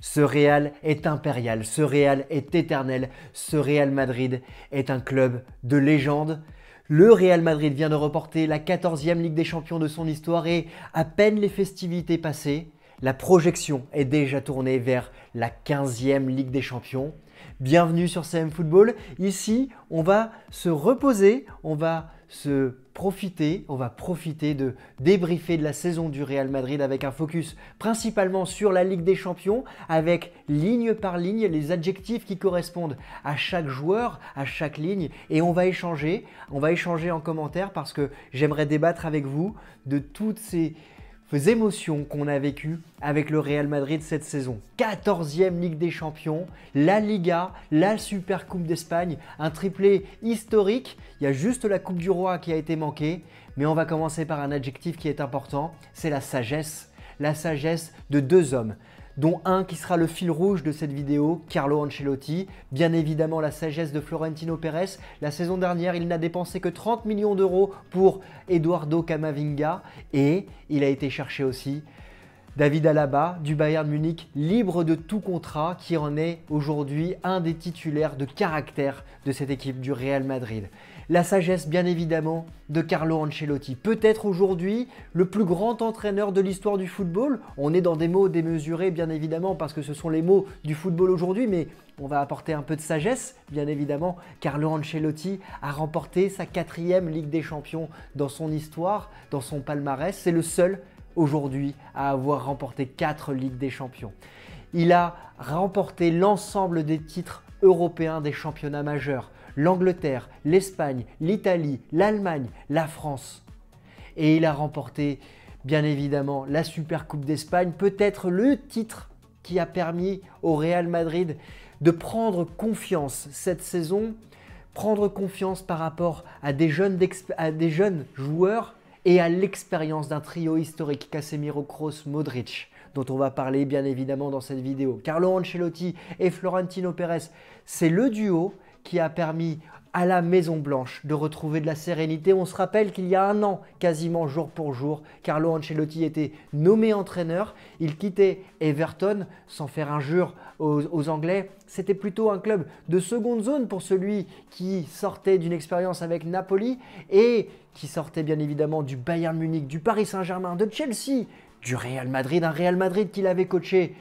Ce Real est impérial, ce Real est éternel, ce Real Madrid est un club de légende. Le Real Madrid vient de remporter la 14e Ligue des Champions de son histoire et à peine les festivités passées, la projection est déjà tournée vers la 15e Ligue des Champions. Bienvenue sur CM Football. Ici, on va se reposer, on va profiter de débriefer de la saison du Real Madrid avec un focus principalement sur la Ligue des Champions, avec ligne par ligne les adjectifs qui correspondent à chaque joueur, à chaque ligne, et on va échanger en commentaire parce que j'aimerais débattre avec vous de toutes ces émotions qu'on a vécues avec le Real Madrid cette saison. 14e Ligue des Champions, la Liga, la Super Coupe d'Espagne, un triplé historique. Il y a juste la Coupe du Roi qui a été manquée, mais on va commencer par un adjectif qui est important, c'est la sagesse de deux hommes, dont un qui sera le fil rouge de cette vidéo, Carlo Ancelotti. Bien évidemment, la sagesse de Florentino Pérez. La saison dernière, il n'a dépensé que 30 millions d'euros pour Eduardo Camavinga et il a été chercher aussi David Alaba du Bayern Munich, libre de tout contrat, qui en est aujourd'hui un des titulaires de caractère de cette équipe du Real Madrid. La sagesse bien évidemment de Carlo Ancelotti, peut-être aujourd'hui le plus grand entraîneur de l'histoire du football. On est dans des mots démesurés bien évidemment parce que ce sont les mots du football aujourd'hui, mais on va apporter un peu de sagesse bien évidemment. Carlo Ancelotti a remporté sa 4e Ligue des Champions dans son histoire, dans son palmarès. C'est le seul aujourd'hui à avoir remporté 4 Ligues des Champions. Il a remporté l'ensemble des titres européens des championnats majeurs, l'Angleterre, l'Espagne, l'Italie, l'Allemagne, la France. Et il a remporté bien évidemment la Super Coupe d'Espagne, peut-être le titre qui a permis au Real Madrid de prendre confiance cette saison, prendre confiance par rapport à des jeunes joueurs et à l'expérience d'un trio historique, Casemiro, Kroos, Modric, dont on va parler bien évidemment dans cette vidéo. Carlo Ancelotti et Florentino Pérez, c'est le duo qui a permis à la Maison Blanche de retrouver de la sérénité. On se rappelle qu'il y a un an, quasiment jour pour jour, Carlo Ancelotti était nommé entraîneur. Il quittait Everton sans faire injure aux Anglais. C'était plutôt un club de seconde zone pour celui qui sortait d'une expérience avec Napoli et qui sortait bien évidemment du Bayern Munich, du Paris Saint-Germain, de Chelsea, du Real Madrid. Un Real Madrid qu'il avait coaché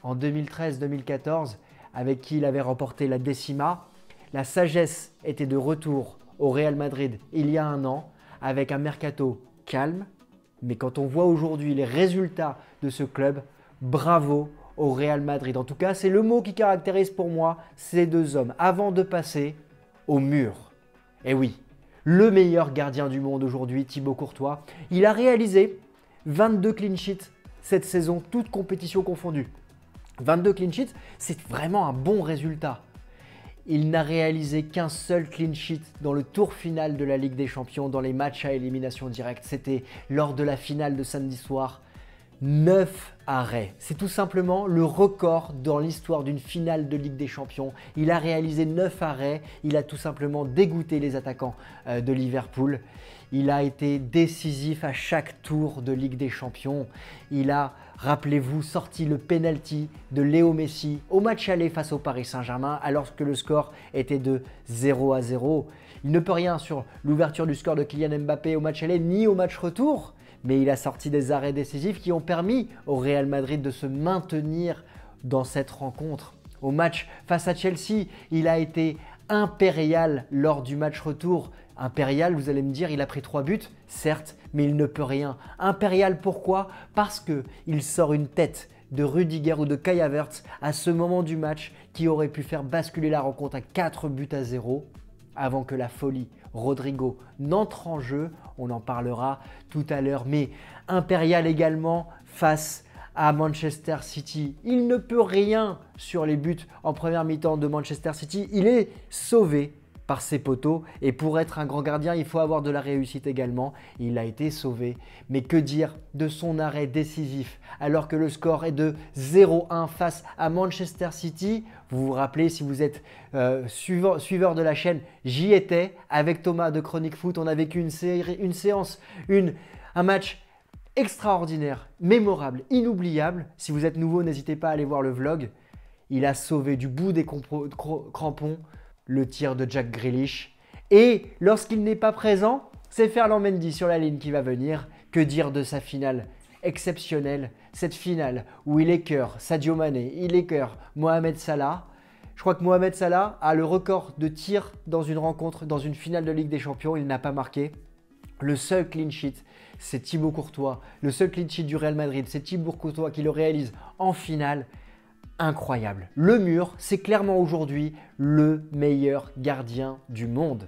en 2013-2014, avec qui il avait remporté la Décima. La sagesse était de retour au Real Madrid il y a un an, avec un mercato calme. Mais quand on voit aujourd'hui les résultats de ce club, bravo au Real Madrid. En tout cas, c'est le mot qui caractérise pour moi ces deux hommes avant de passer au mur. Et oui, le meilleur gardien du monde aujourd'hui, Thibaut Courtois, il a réalisé 22 clean sheets cette saison, toutes compétitions confondues. 22 clean sheets, c'est vraiment un bon résultat. Il n'a réalisé qu'un seul clean sheet dans le tour final de la Ligue des Champions, dans les matchs à élimination directe. C'était lors de la finale de samedi soir. 9 arrêts. C'est tout simplement le record dans l'histoire d'une finale de Ligue des Champions. Il a réalisé 9 arrêts. Il a tout simplement dégoûté les attaquants de Liverpool. Il a été décisif à chaque tour de Ligue des Champions. Il a, rappelez-vous, sorti le penalty de Léo Messi au match aller face au Paris Saint-Germain alors que le score était de 0-0. Il ne peut rien sur l'ouverture du score de Kylian Mbappé au match aller ni au match retour. Mais il a sorti des arrêts décisifs qui ont permis au Real Madrid de se maintenir dans cette rencontre. Au match face à Chelsea, il a été impérial lors du match retour. Impérial, vous allez me dire, il a pris 3 buts, certes, mais il ne peut rien. Impérial, pourquoi? Parce qu'il sort une tête de Rudiger ou de Kai Havertz à ce moment du match qui aurait pu faire basculer la rencontre à 4-0 avant que la folie Rodrigo n'entre en jeu. On en parlera tout à l'heure, mais impérial également face à Manchester City. Il ne peut rien sur les buts en première mi-temps de Manchester City. Il est sauvé par ses poteaux et pour être un grand gardien, il faut avoir de la réussite également. Il a été sauvé. Mais que dire de son arrêt décisif alors que le score est de 0-1 face à Manchester City? Vous vous rappelez, si vous êtes suiveur de la chaîne, j'y étais avec Thomas de Chronique Foot. On a vécu un match extraordinaire, mémorable, inoubliable. Si vous êtes nouveau, n'hésitez pas à aller voir le vlog. Il a sauvé du bout des crampons le tir de Jack Grealish. Et lorsqu'il n'est pas présent, c'est Ferland Mendy sur la ligne qui va venir. Que dire de sa finale exceptionnelle, cette finale où il écœure Sadio Mané, il écœure Mohamed Salah. Je crois que Mohamed Salah a le record de tirs dans une rencontre, dans une finale de Ligue des Champions. Il n'a pas marqué. Le seul clean sheet, c'est Thibaut Courtois. Le seul clean sheet du Real Madrid, c'est Thibaut Courtois qui le réalise en finale. Incroyable. Le mur, c'est clairement aujourd'hui le meilleur gardien du monde.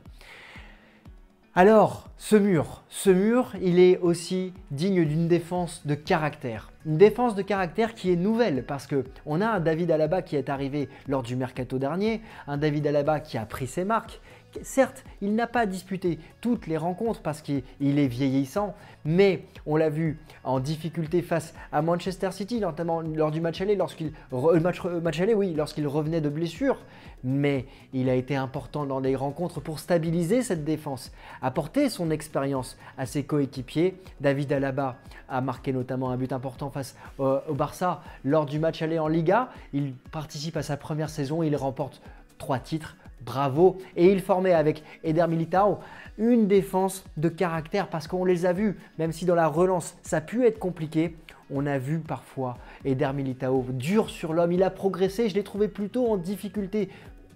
Alors, ce mur, il est aussi digne d'une défense de caractère. Une défense de caractère qui est nouvelle parce qu'on a un David Alaba qui est arrivé lors du mercato dernier, un David Alaba qui a pris ses marques. Certes, il n'a pas disputé toutes les rencontres parce qu'il est vieillissant, mais on l'a vu en difficulté face à Manchester City, notamment lors du match aller, lorsqu'il revenait de blessure. Mais il a été important dans les rencontres pour stabiliser cette défense, apporter son expérience à ses coéquipiers. David Alaba a marqué notamment un but important face au Barça lors du match aller en Liga. Il participe à sa première saison et il remporte 3 titres. Bravo! Et il formait avec Eder Militao une défense de caractère parce qu'on les a vus, même si dans la relance ça a pu être compliqué, on a vu parfois Eder Militao dur sur l'homme. Il a progressé, je l'ai trouvé plutôt en difficulté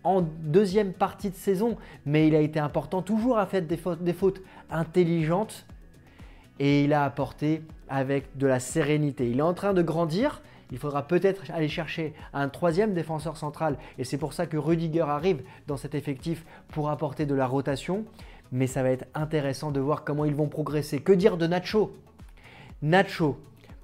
en deuxième partie de saison, mais il a été important, toujours à faire des fautes intelligentes et il a apporté avec de la sérénité. Il est en train de grandir. Il faudra peut-être aller chercher un troisième défenseur central et c'est pour ça que Rudiger arrive dans cet effectif pour apporter de la rotation. Mais ça va être intéressant de voir comment ils vont progresser. Que dire de Nacho? Nacho,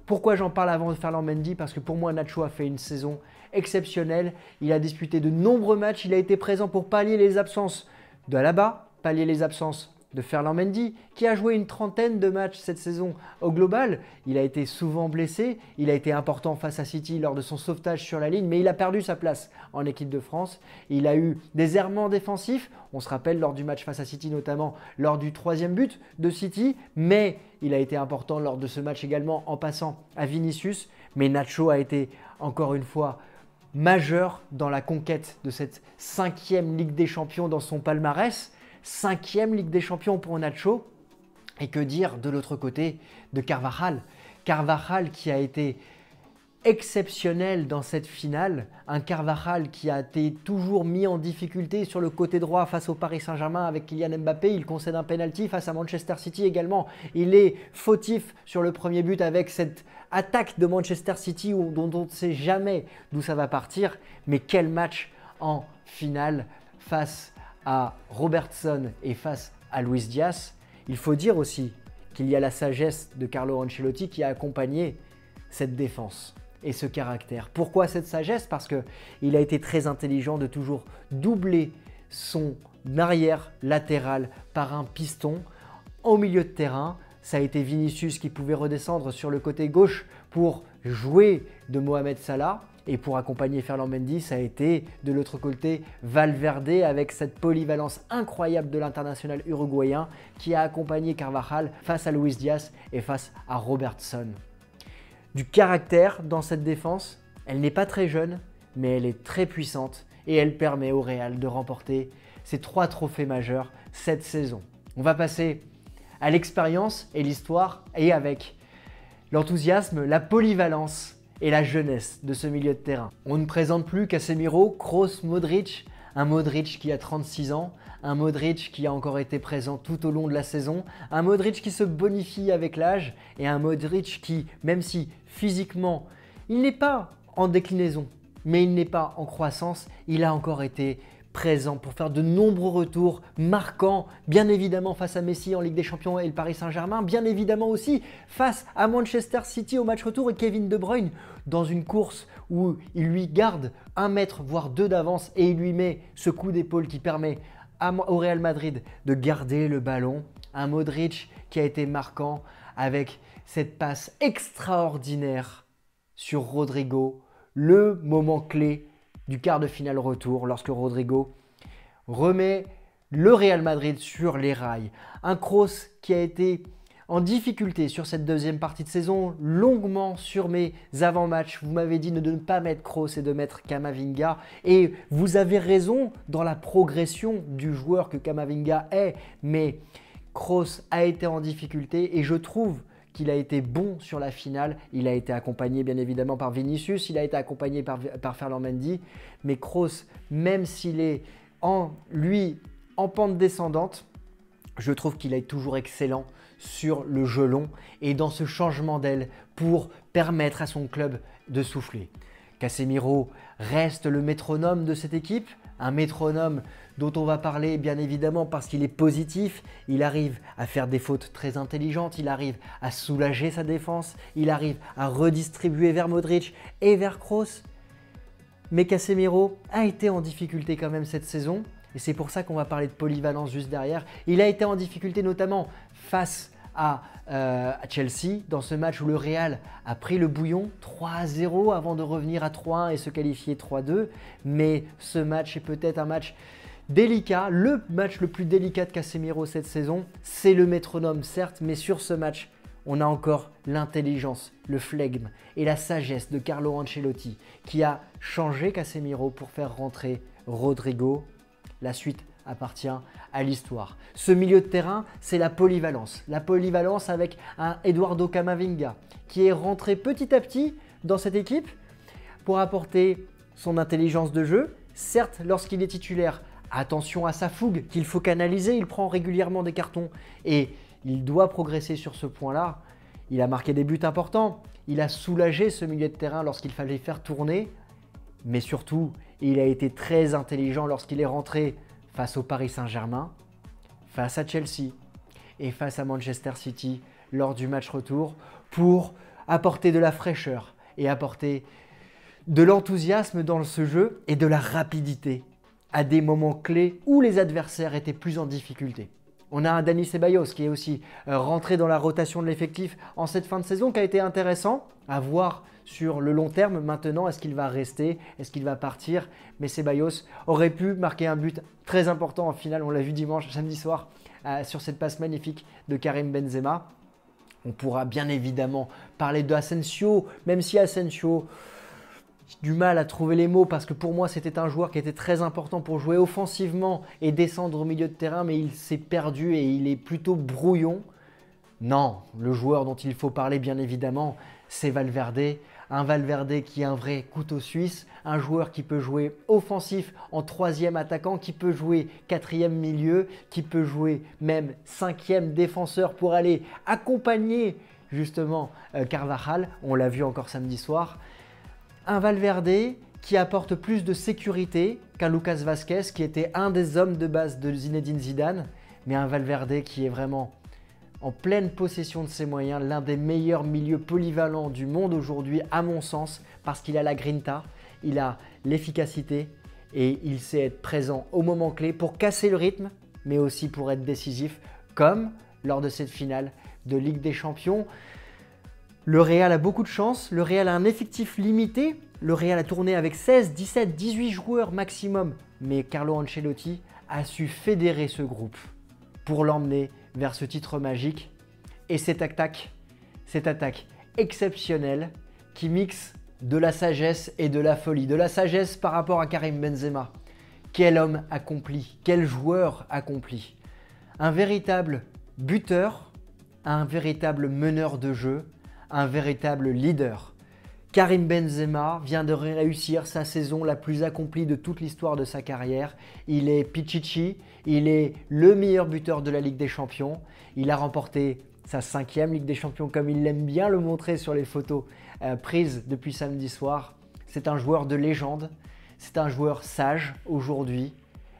pourquoi j'en parle avant de Ferland Mendy? Parce que pour moi, Nacho a fait une saison exceptionnelle. Il a disputé de nombreux matchs. Il a été présent pour pallier les absences de Alaba, pallier les absences de Ferland Mendy, qui a joué une trentaine de matchs cette saison au global. Il a été souvent blessé, il a été important face à City lors de son sauvetage sur la ligne, mais il a perdu sa place en équipe de France. Il a eu des errements défensifs, on se rappelle lors du match face à City, notamment lors du 3e but de City, mais il a été important lors de ce match également en passant à Vinicius. Mais Nacho a été encore une fois majeur dans la conquête de cette 5e Ligue des Champions dans son palmarès. 5e Ligue des Champions pour Nacho. Et que dire de l'autre côté de Carvajal? Carvajal qui a été exceptionnel dans cette finale. Un Carvajal qui a été toujours mis en difficulté sur le côté droit face au Paris Saint-Germain avec Kylian Mbappé. Il concède un penalty face à Manchester City également. Il est fautif sur le premier but avec cette attaque de Manchester City dont on ne sait jamais d'où ça va partir. Mais quel match en finale face à Robertson et face à Luis Diaz. Il faut dire aussi qu'il y a la sagesse de Carlo Ancelotti qui a accompagné cette défense et ce caractère. Pourquoi cette sagesse? Parce qu'il a été très intelligent de toujours doubler son arrière latéral par un piston au milieu de terrain. Ça a été Vinicius qui pouvait redescendre sur le côté gauche pour jouer de Mohamed Salah. Et pour accompagner Ferland Mendy, ça a été de l'autre côté Valverde avec cette polyvalence incroyable de l'international uruguayen qui a accompagné Carvajal face à Luis Diaz et face à Robertson. Du caractère dans cette défense, elle n'est pas très jeune, mais elle est très puissante et elle permet au Real de remporter ses 3 trophées majeurs cette saison. On va passer à l'expérience et l'histoire et avec l'enthousiasme, la polyvalence et la jeunesse de ce milieu de terrain. On ne présente plus Casemiro, Kroos, Modric, un Modric qui a 36 ans, un Modric qui a encore été présent tout au long de la saison, un Modric qui se bonifie avec l'âge et un Modric qui, même si physiquement, il n'est pas en déclinaison, mais il n'est pas en croissance, il a encore été présent pour faire de nombreux retours marquants, bien évidemment face à Messi en Ligue des Champions et le Paris Saint-Germain, bien évidemment aussi face à Manchester City au match retour et Kevin De Bruyne dans une course où il lui garde 1 mètre voire 2 d'avance et il lui met ce coup d'épaule qui permet au Real Madrid de garder le ballon. Un Modric qui a été marquant avec cette passe extraordinaire sur Rodrigo, le moment clé du quart de finale retour lorsque Rodrigo remet le Real Madrid sur les rails. Un Kroos qui a été en difficulté sur cette deuxième partie de saison, longuement sur mes avant-matchs. Vous m'avez dit de ne pas mettre Kroos et de mettre Camavinga. Et vous avez raison dans la progression du joueur que Camavinga est. Mais Kroos a été en difficulté et je trouve qu'il a été bon sur la finale. Il a été accompagné bien évidemment par Vinicius, il a été accompagné par Ferland Mendy. Mais Kroos, même s'il est en pente descendante, je trouve qu'il est toujours excellent sur le jeu long et dans ce changement d'aile pour permettre à son club de souffler. Casemiro reste le métronome de cette équipe, un métronome dont on va parler bien évidemment parce qu'il est positif, il arrive à faire des fautes très intelligentes, il arrive à soulager sa défense, il arrive à redistribuer vers Modric et vers Kroos. Mais Casemiro a été en difficulté quand même cette saison et c'est pour ça qu'on va parler de polyvalence juste derrière. Il a été en difficulté notamment face à Chelsea dans ce match où le Real a pris le bouillon 3-0 avant de revenir à 3-1 et se qualifier 3-2. Mais ce match est peut-être un match délicat, le match le plus délicat de Casemiro cette saison. C'est le métronome certes, mais sur ce match, on a encore l'intelligence, le flegme et la sagesse de Carlo Ancelotti qui a changé Casemiro pour faire rentrer Rodrigo. La suite appartient à l'histoire. Ce milieu de terrain, c'est la polyvalence. La polyvalence avec un Eduardo Camavinga qui est rentré petit à petit dans cette équipe pour apporter son intelligence de jeu. Certes, lorsqu'il est titulaire, attention à sa fougue qu'il faut canaliser. Il prend régulièrement des cartons et il doit progresser sur ce point-là. Il a marqué des buts importants. Il a soulagé ce milieu de terrain lorsqu'il fallait faire tourner. Mais surtout, il a été très intelligent lorsqu'il est rentré face au Paris Saint-Germain, face à Chelsea et face à Manchester City lors du match retour pour apporter de la fraîcheur et apporter de l'enthousiasme dans ce jeu et de la rapidité à des moments clés où les adversaires étaient plus en difficulté. On a un Dani Ceballos qui est aussi rentré dans la rotation de l'effectif en cette fin de saison qui a été intéressant à voir sur le long terme. Maintenant, est-ce qu'il va rester? Est-ce qu'il va partir? Mais Ceballos aurait pu marquer un but très important en finale. On l'a vu samedi soir, sur cette passe magnifique de Karim Benzema. On pourra bien évidemment parler de Asensio, même si Asensio, j'ai du mal à trouver les mots parce que pour moi c'était un joueur qui était très important pour jouer offensivement et descendre au milieu de terrain, mais il s'est perdu et il est plutôt brouillon. Non, le joueur dont il faut parler bien évidemment, c'est Valverde. Un Valverde qui est un vrai couteau suisse, un joueur qui peut jouer offensif en troisième attaquant, qui peut jouer quatrième milieu, qui peut jouer même cinquième défenseur pour aller accompagner justement Carvajal. On l'a vu encore samedi soir. Un Valverde qui apporte plus de sécurité qu'un Lucas Vazquez qui était un des hommes de base de Zinedine Zidane, mais un Valverde qui est vraiment en pleine possession de ses moyens, l'un des meilleurs milieux polyvalents du monde aujourd'hui à mon sens, parce qu'il a la grinta, il a l'efficacité et il sait être présent au moment clé pour casser le rythme, mais aussi pour être décisif, comme lors de cette finale de Ligue des Champions. Le Real a beaucoup de chance, le Real a un effectif limité, le Real a tourné avec 16, 17, 18 joueurs maximum, mais Carlo Ancelotti a su fédérer ce groupe pour l'emmener vers ce titre magique et cette attaque exceptionnelle qui mixe de la sagesse et de la folie. De la sagesse par rapport à Karim Benzema. Quel homme accompli, quel joueur accompli. Un véritable buteur, un véritable meneur de jeu, un véritable leader. Karim Benzema vient de réussir sa saison la plus accomplie de toute l'histoire de sa carrière. Il est Pichichi, il est le meilleur buteur de la Ligue des Champions. Il a remporté sa 5e Ligue des Champions comme il aime bien le montrer sur les photos prises depuis samedi soir. C'est un joueur de légende, c'est un joueur sage aujourd'hui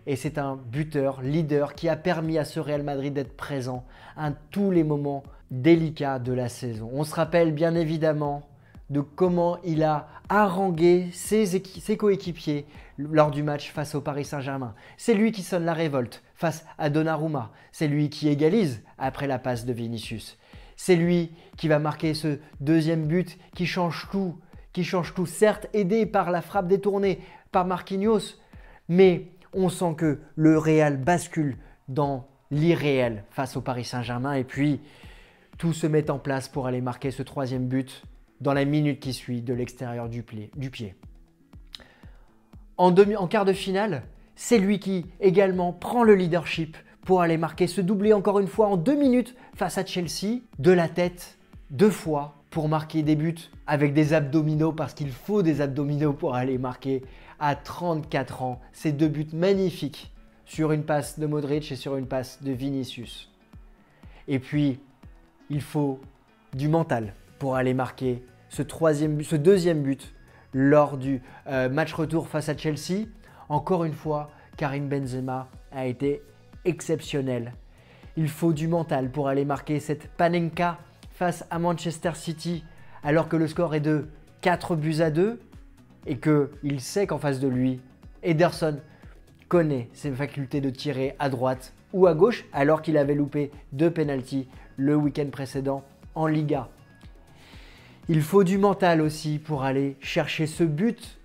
et c'est un buteur, leader qui a permis à ce Real Madrid d'être présent à tous les moments délicats de la saison. On se rappelle bien évidemment de comment il a harangué ses coéquipiers lors du match face au Paris Saint-Germain. C'est lui qui sonne la révolte face à Donnarumma. C'est lui qui égalise après la passe de Vinicius. C'est lui qui va marquer ce deuxième but qui change tout, certes aidé par la frappe détournée par Marquinhos, mais on sent que le Real bascule dans l'irréel face au Paris Saint-Germain et puis tout se met en place pour aller marquer ce troisième but dans la minute qui suit de l'extérieur du pied. En quart de finale, c'est lui qui également prend le leadership pour aller marquer ce doublé encore une fois en 2 minutes face à Chelsea, de la tête, 2 fois pour marquer des buts avec des abdominaux parce qu'il faut des abdominaux pour aller marquer à 34 ans. Ces 2 buts magnifiques sur une passe de Modric et sur une passe de Vinicius. Et puis, il faut du mental pour aller marquer ce deuxième but lors du match retour face à Chelsea. Encore une fois, Karim Benzema a été exceptionnel. Il faut du mental pour aller marquer cette Panenka face à Manchester City alors que le score est de 4-2 et qu'il sait qu'en face de lui, Ederson connaît ses facultés de tirer à droite ou à gauche alors qu'il avait loupé 2 pénaltys le week-end précédent en Liga. Il faut du mental aussi pour aller chercher ce but,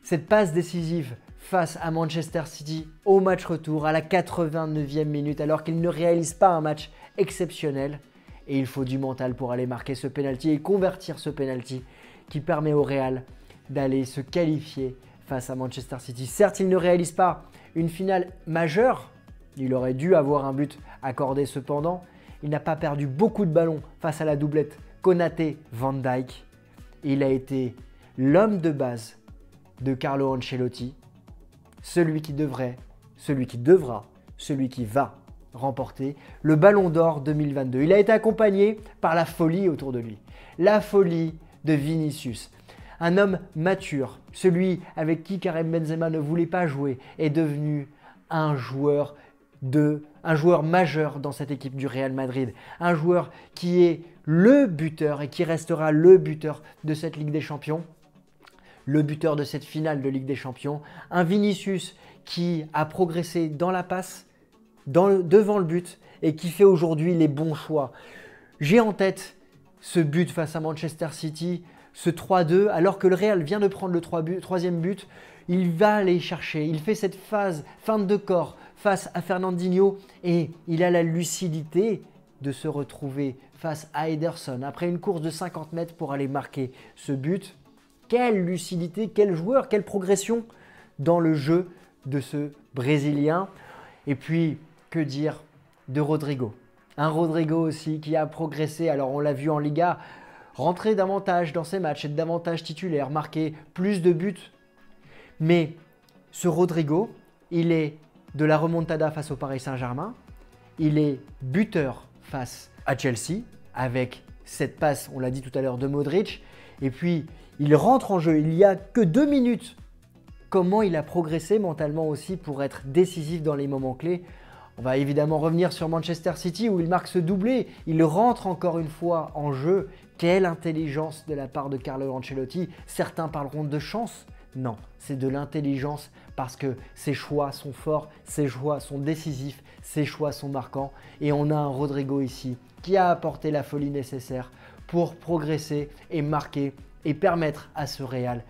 cette passe décisive face à Manchester City au match retour à la 89e minute alors qu'il ne réalise pas un match exceptionnel. Et il faut du mental pour aller marquer ce penalty et convertir ce penalty qui permet au Real d'aller se qualifier face à Manchester City. Certes, il ne réalise pas une finale majeure, il aurait dû avoir un but accordé cependant. Il n'a pas perdu beaucoup de ballons face à la doublette Konaté-Van Dijk. Il a été l'homme de base de Carlo Ancelotti, celui qui devra, celui qui va remporter le Ballon d'Or 2022. Il a été accompagné par la folie autour de lui, la folie de Vinicius. Un homme mature, celui avec qui Karim Benzema ne voulait pas jouer, est devenu un joueur majeur dans cette équipe du Real Madrid. Un joueur qui est le buteur et qui restera le buteur de cette Ligue des Champions. Le buteur de cette finale de Ligue des Champions. Un Vinicius qui a progressé dans la passe, devant le but et qui fait aujourd'hui les bons choix. J'ai en tête ce but face à Manchester City, ce 3-2, alors que le Real vient de prendre le troisième but. Il va aller chercher, il fait cette feinte de corps face à Fernandinho et il a la lucidité de se retrouver face à Ederson après une course de 50 mètres pour aller marquer ce but. Quelle lucidité, quel joueur, quelle progression dans le jeu de ce Brésilien. Et puis, que dire de Rodrigo? Un Rodrigo aussi qui a progressé, alors on l'a vu en Liga, rentrer davantage dans ses matchs, être davantage titulaire, marquer plus de buts. Mais ce Rodrigo, il est de la remontada face au Paris Saint-Germain, il est buteur face à Chelsea avec cette passe, on l'a dit tout à l'heure, de Modric. Et puis, il rentre en jeu, il n'y a que 2 minutes. Comment il a progressé mentalement aussi pour être décisif dans les moments clés. On va évidemment revenir sur Manchester City où il marque ce doublé. Il rentre encore une fois en jeu. Quelle intelligence de la part de Carlo Ancelotti. Certains parleront de chance. Non, c'est de l'intelligence parce que ses choix sont forts, ses choix sont décisifs, ses choix sont marquants. Et on a un Rodrigo ici qui a apporté la folie nécessaire pour progresser et marquer et permettre à ce Real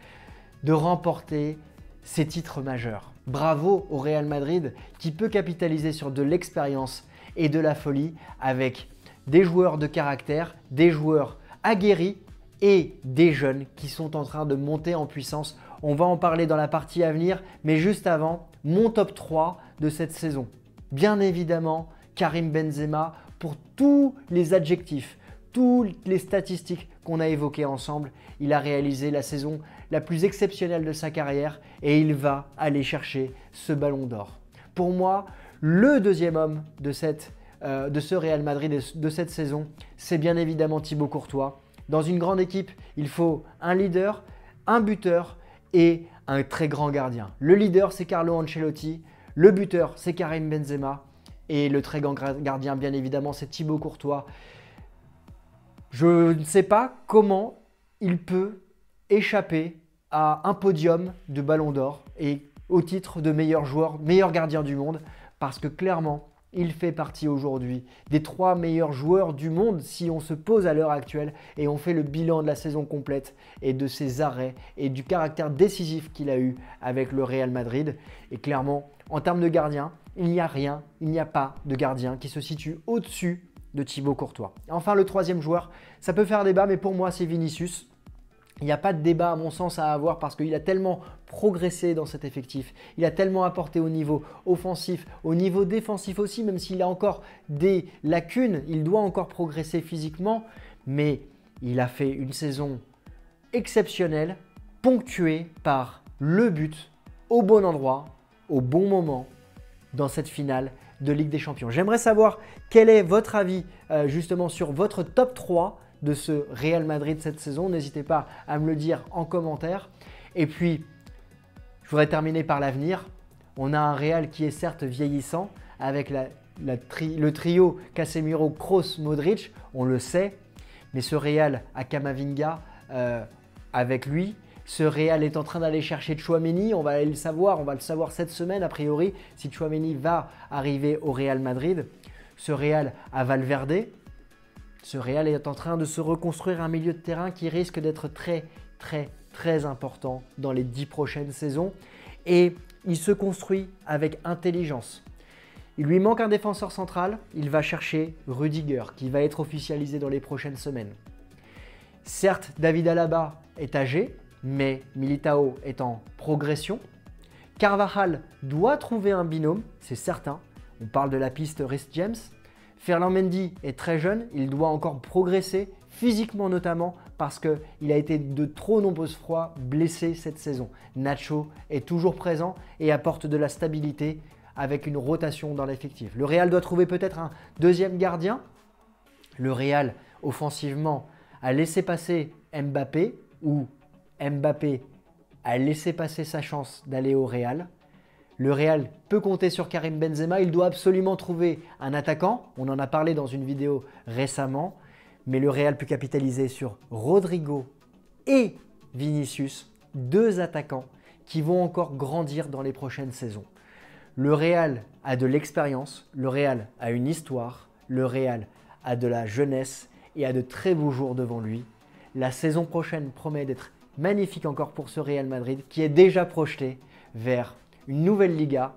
de remporter ses titres majeurs. Bravo au Real Madrid qui peut capitaliser sur de l'expérience et de la folie avec des joueurs de caractère, des joueurs aguerris et des jeunes qui sont en train de monter en puissance. On va en parler dans la partie à venir, mais juste avant, mon top 3 de cette saison. Bien évidemment, Karim Benzema pour tous les adjectifs, toutes les statistiques qu'on a évoquées ensemble. Il a réalisé la saison la plus exceptionnelle de sa carrière et il va aller chercher ce ballon d'or. Pour moi, le deuxième homme de ce Real Madrid et de cette saison, c'est bien évidemment Thibaut Courtois. Dans une grande équipe, il faut un leader, un buteur et un très grand gardien. Le leader, c'est Carlo Ancelotti. Le buteur, c'est Karim Benzema. Et le très grand gardien, bien évidemment, c'est Thibaut Courtois. Je ne sais pas comment il peut échapper à un podium de Ballon d'Or et au titre de meilleur joueur, meilleur gardien du monde, parce que clairement, il fait partie aujourd'hui des 3 meilleurs joueurs du monde si on se pose à l'heure actuelle et on fait le bilan de la saison complète et de ses arrêts et du caractère décisif qu'il a eu avec le Real Madrid. Et clairement, en termes de gardien, il n'y a pas de gardien qui se situe au-dessus de Thibaut Courtois. Enfin, le troisième joueur, ça peut faire débat, mais pour moi, c'est Vinicius. Il n'y a pas de débat à mon sens à avoir parce qu'il a tellement progressé dans cet effectif. Il a tellement apporté au niveau offensif, au niveau défensif aussi, même s'il a encore des lacunes, il doit encore progresser physiquement. Mais il a fait une saison exceptionnelle, ponctuée par le but au bon endroit, au bon moment dans cette finale de Ligue des Champions. J'aimerais savoir quel est votre avis justement sur votre top 3 de ce Real Madrid cette saison. N'hésitez pas à me le dire en commentaire. Et puis, je voudrais terminer par l'avenir. On a un Real qui est certes vieillissant avec le trio Casemiro, Kroos, Modric, on le sait. Mais ce Real a Camavinga avec lui. Ce Real est en train d'aller chercher Tchouaméni. On va le savoir cette semaine a priori si Tchouaméni va arriver au Real Madrid. Ce Real a Valverde. Ce Real est en train de se reconstruire un milieu de terrain qui risque d'être très important dans les 10 prochaines saisons. Et il se construit avec intelligence. Il lui manque un défenseur central. Il va chercher Rudiger qui va être officialisé dans les prochaines semaines. Certes, David Alaba est âgé, mais Militao est en progression. Carvajal doit trouver un binôme, c'est certain. On parle de la piste Reece James. Ferland Mendy est très jeune, il doit encore progresser, physiquement notamment, parce qu'il a été de trop nombreuses fois blessé cette saison. Nacho est toujours présent et apporte de la stabilité avec une rotation dans l'effectif. Le Real doit trouver peut-être un deuxième gardien. Le Real, offensivement, a laissé passer Mbappé, ou Mbappé a laissé passer sa chance d'aller au Real. Le Real peut compter sur Karim Benzema, il doit absolument trouver un attaquant, on en a parlé dans une vidéo récemment, mais le Real peut capitaliser sur Rodrigo et Vinicius, deux attaquants qui vont encore grandir dans les prochaines saisons. Le Real a de l'expérience, le Real a une histoire, le Real a de la jeunesse et a de très beaux jours devant lui. La saison prochaine promet d'être magnifique encore pour ce Real Madrid qui est déjà projeté vers une nouvelle Liga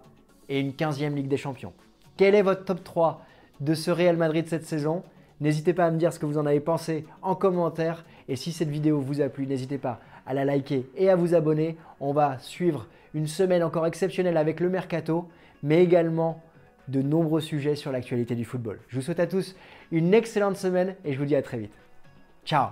et une 15e Ligue des Champions. Quel est votre top 3 de ce Real Madrid cette saison? N'hésitez pas à me dire ce que vous en avez pensé en commentaire. Et si cette vidéo vous a plu, n'hésitez pas à la liker et à vous abonner. On va suivre une semaine encore exceptionnelle avec le Mercato, mais également de nombreux sujets sur l'actualité du football. Je vous souhaite à tous une excellente semaine et je vous dis à très vite. Ciao!